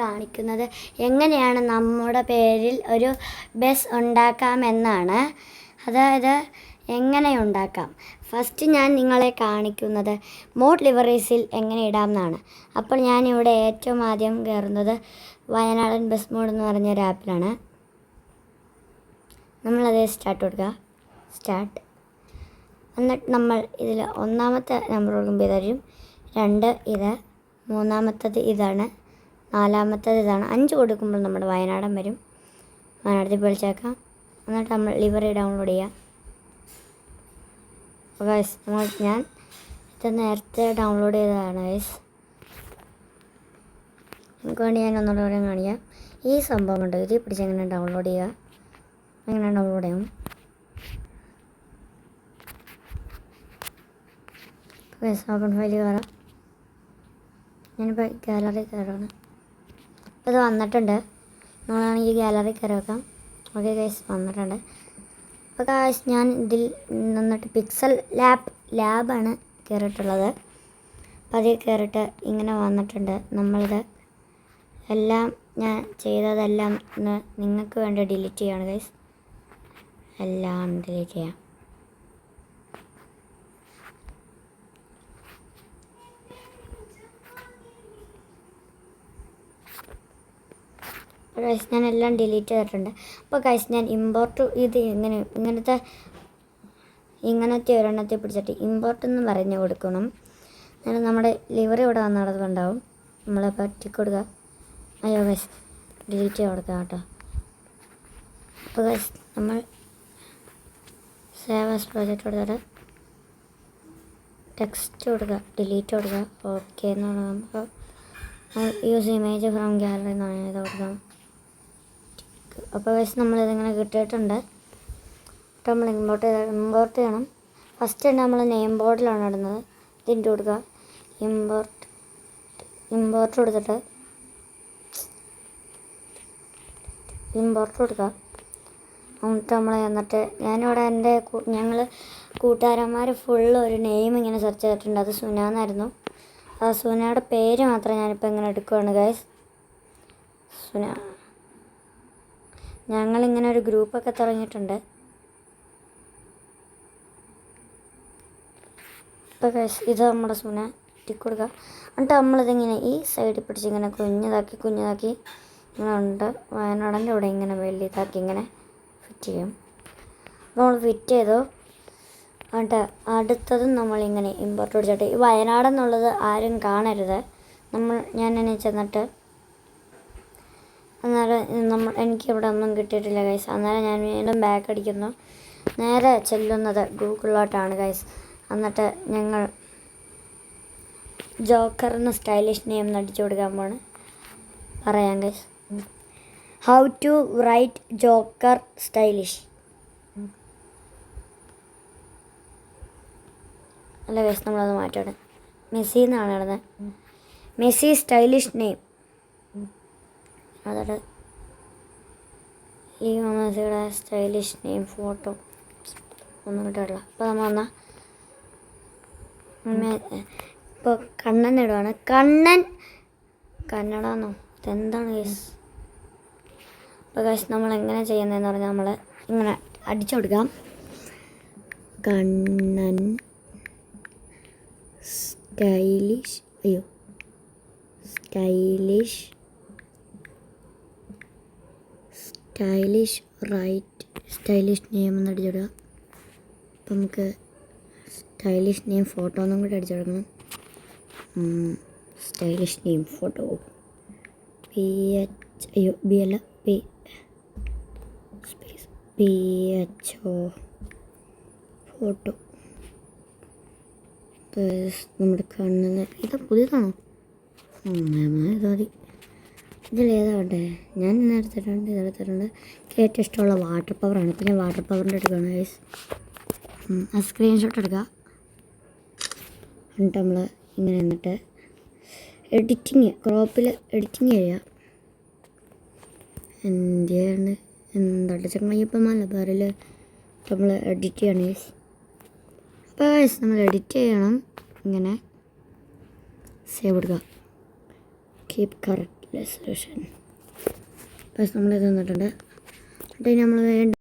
കാണിക്കുന്നത് എങ്ങനെയാണ് നമ്മുടെ പേരിൽ ഒരു ബസ് ഉണ്ടാക്കാമെന്നാണ്. അതായത് എങ്ങനെ ഉണ്ടാക്കാം. ഫസ്റ്റ് ഞാൻ നിങ്ങളെ കാണിക്കുന്നത് മോഡ് ലിവറീസിൽ എങ്ങനെ ഇടാമെന്നാണ്. അപ്പോൾ ഞാനിവിടെ ഏറ്റവും ആദ്യം കയറുന്നത് വയനാടൻ ബസ് മോഡ് എന്ന് പറഞ്ഞൊരു ആപ്പിലാണ്. നമ്മളത് സ്റ്റാർട്ട് കൊടുക്കുക. സ്റ്റാർട്ട്. എന്നിട്ട് നമ്മൾ ഇതിൽ ഒന്നാമത്തെ നമ്പർ കൊടുക്കുമ്പോൾ ഇതായിരിക്കും, 2 ഇത്, മൂന്നാമത്തത് ഇതാണ്, നാലാമത്തത് ഇതാണ്. 5 കൊടുക്കുമ്പോൾ നമ്മുടെ വയനാടൻ വരും. വയനാടത്തിൽ വിളിച്ചേക്കാം. എന്നിട്ട് നമ്മൾ ലിവറി ഡൗൺലോഡ് ചെയ്യാം. ഗൈസ് ഞാൻ ഇത് നേരത്തെ ഡൗൺലോഡ് ചെയ്തതാണ് ഗൈസ്. എനിക്ക് വേണ്ടി ഞാൻ ഒന്നുകൂടെ കാണിക്കാം. ഈ സംഭവം കൊണ്ട് ഇത് പിടിച്ചെങ്ങനെ ഡൗൺലോഡ് ചെയ്യുക, എങ്ങനെ ഡൗൺലോഡ് ചെയ്യും. ഓപ്പൺ ഫയൽ കയറാം. ഞാനിപ്പോൾ ഗാലറി കയറാണ്. അപ്പോൾ ഇത് വന്നിട്ടുണ്ട്. നമ്മളാണെങ്കിൽ ഗാലറി കയറി വെക്കാം. ഓക്കെ ഗൈസ്, വന്നിട്ടുണ്ട്. അപ്പോൾ ഗൈസ് ഞാൻ ഇതിൽ നിന്നിട്ട് പിക്സൽ ലാബാണ് കയറിയിട്ടുള്ളത്. അപ്പോൾ അതിൽ കയറിയിട്ട് ഇങ്ങനെ വന്നിട്ടുണ്ട്. നമ്മളിത് എല്ലാം ഞാൻ ചെയ്തതെല്ലാം നിങ്ങൾക്ക് വേണ്ടി ഡിലീറ്റ് ചെയ്യാണ് ഗൈസ്. എല്ലാം ഡിലീറ്റ് ചെയ്യാം. ഗൈസ് ഞാൻ എല്ലാം ഡിലീറ്റ് ചെയ്തിട്ടുണ്ട്. അപ്പോൾ ഗൈസ് ഞാൻ ഇമ്പോർട്ട് ഇത് ഇങ്ങനത്തെ ഒരെണ്ണത്തെ പിടിച്ചിട്ട് ഇമ്പോർട്ട് എന്ന് പറഞ്ഞു കൊടുക്കണം. എന്നിട്ട് നമ്മുടെ ലിവർ ഇവിടെ വന്നിടത്തുണ്ടാവും. നമ്മളിപ്പോൾ ടിക്ക് കൊടുക്കുക. അയ്യോ ഗൈസ് ഡിലീറ്റ് ചെയ്ത് കൊടുക്കുക കേട്ടോ. അപ്പോൾ ഗൈസ് നമ്മൾ സേവ് ആസ് പ്രോജക്റ്റ് കൊടുത്തിട്ട് ടെക്സ്റ്റ് കൊടുക്കുക, ഡിലീറ്റ് കൊടുക്കുക. ഓക്കെ എന്ന് പറയുമ്പോൾ യൂസ് ഇമേജ് ഫ്രം ഗാലറി എന്നാണ് ഇത് കൊടുക്കണം. അപ്പോൾ ഗൈസ് നമ്മളിതിങ്ങനെ കിട്ടിയിട്ടുണ്ട്. അപ്പോൾ നമ്മൾ ഇമ്പോർട്ട് ചെയ്യണം. ഫസ്റ്റ് നമ്മൾ നെയിം ബോർഡിലാണ് ഇടുന്നത്. ഇതിൻ്റെ കൊടുക്കുക, ഇമ്പോർട്ട് കൊടുത്തിട്ട് ഇമ്പോർട്ട് കൊടുക്കുക. എന്നിട്ട് ഞാനിവിടെ ഞങ്ങൾ കൂട്ടുകാരന്മാർ ഫുള്ള് ഒരു നെയിം ഇങ്ങനെ സെർച്ച് ചെയ്തിട്ടുണ്ട്. അത് സുന എന്നായിരുന്നു. ആ സുനയുടെ പേര് മാത്രം ഞാനിപ്പോൾ ഇങ്ങനെ എടുക്കുകയാണ് ഗൈസ്. സുന. ഞങ്ങളിങ്ങനെ ഒരു ഗ്രൂപ്പൊക്കെ തുടങ്ങിയിട്ടുണ്ട്. ഇപ്പോൾ ഗൈസ് ഇത് നമ്മുടെ സുന ടിക്ക് കൊടുക്കുക. എന്നിട്ട് നമ്മളിതിങ്ങനെ ഈ സൈഡിൽ പിടിച്ച് ഇങ്ങനെ കുഞ്ഞതാക്കി ഇങ്ങനെ ഉണ്ട്. വയനാടൻ്റെ ഇവിടെ ഇങ്ങനെ വലിയതാക്കി ഇങ്ങനെ ഫിറ്റ് ചെയ്യും. നമ്മൾ ഫിറ്റ് ചെയ്തു. എന്നിട്ട് അടുത്തതും നമ്മളിങ്ങനെ ഇമ്പോർട്ട് പിടിച്ചിട്ട് ഈ വയനാടെന്നുള്ളത് ആരും കാണരുത്. ഞാൻ എന്നെ ചെന്നിട്ട് അന്നേരം എനിക്കിവിടെ ഒന്നും കിട്ടിയിട്ടില്ല ഗൈസ്. അന്നേരം ഞാൻ വീണ്ടും ബാക്ക് അടിക്കുന്നു. നേരെ ചെല്ലുന്നത് ഗൂഗിളിലോട്ടാണ് ഗൈസ്. എന്നിട്ട് ഞങ്ങൾ ജോക്കറിന് സ്റ്റൈലിഷ് നെയിം അടിച്ചു കൊടുക്കാൻ പറയാം guys. How to write joker stylish. അല്ല ഗൈസ് നമ്മളത് മാറ്റാണ്. മെസ്സി എന്നാണ് ഇടുന്നത്. Messi stylish name. അതായത് ഈ മെസ്സിയുടെ സ്റ്റൈലിഷ് നെയിം ഫോട്ടോ ഒന്നും കിട്ടാറില്ല. അപ്പോൾ നമ്മൾ വന്നാൽ ഇപ്പോൾ കണ്ണൻ ഇടുവാണ്. കന്നഡന്നോ ഇതെന്താണ് ഗൈസ്? അപ്പോൾ ഗൈസ് നമ്മൾ എങ്ങനെ ചെയ്യുന്നതെന്ന് പറഞ്ഞാൽ നമ്മൾ ഇങ്ങനെ അടിച്ചു കൊടുക്കാം. കണ്ണൻ സ്റ്റൈലിഷ് സ്റ്റൈലിഷ് നെയിം എന്ന് അടിച്ചിടുക. അപ്പം നമുക്ക് സ്റ്റൈലിഷ് നെയിം ഫോട്ടോ ഒന്നും കൂടി അടിച്ചു കൊടുക്കണം. Stylish name photo PHO photo. നമ്മുടെ കണ്ണിന് ഇത് പുതിയതാണോ? മതി. ഇതിലേതാ വേണ്ടേ? ഞാൻ ഇതെടുത്തിട്ടുണ്ട്. ഏറ്റവും ഇഷ്ടമുള്ള വാട്ടർ പവറാണ്. ഇപ്പം ഞാൻ വാട്ടർ പവറിൻ്റെ എടുക്കുകയാണ് ഗൈസ്. ആ സ്ക്രീൻഷോട്ട് എടുക്കുക. എന്നിട്ട് നമ്മൾ ഇങ്ങനെ എന്നിട്ട് ക്രോപ്പിൽ എഡിറ്റിങ് ചെയ്യുക. എന്താണ് ചങ്ങയ്യപ്പം മലബാറിൽ നമ്മൾ എഡിറ്റ് ചെയ്യണം ഗൈസ്. അപ്പോൾ ഗൈസ് നമ്മൾ എഡിറ്റ് ചെയ്യണം. ഇങ്ങനെ സേവ് കൊടുക്കുക. Keep correct resolution. ഗൈസ് നമ്മളിത് തന്നിട്ടുണ്ട്. എന്നിട്ട് നമ്മൾ വേഗം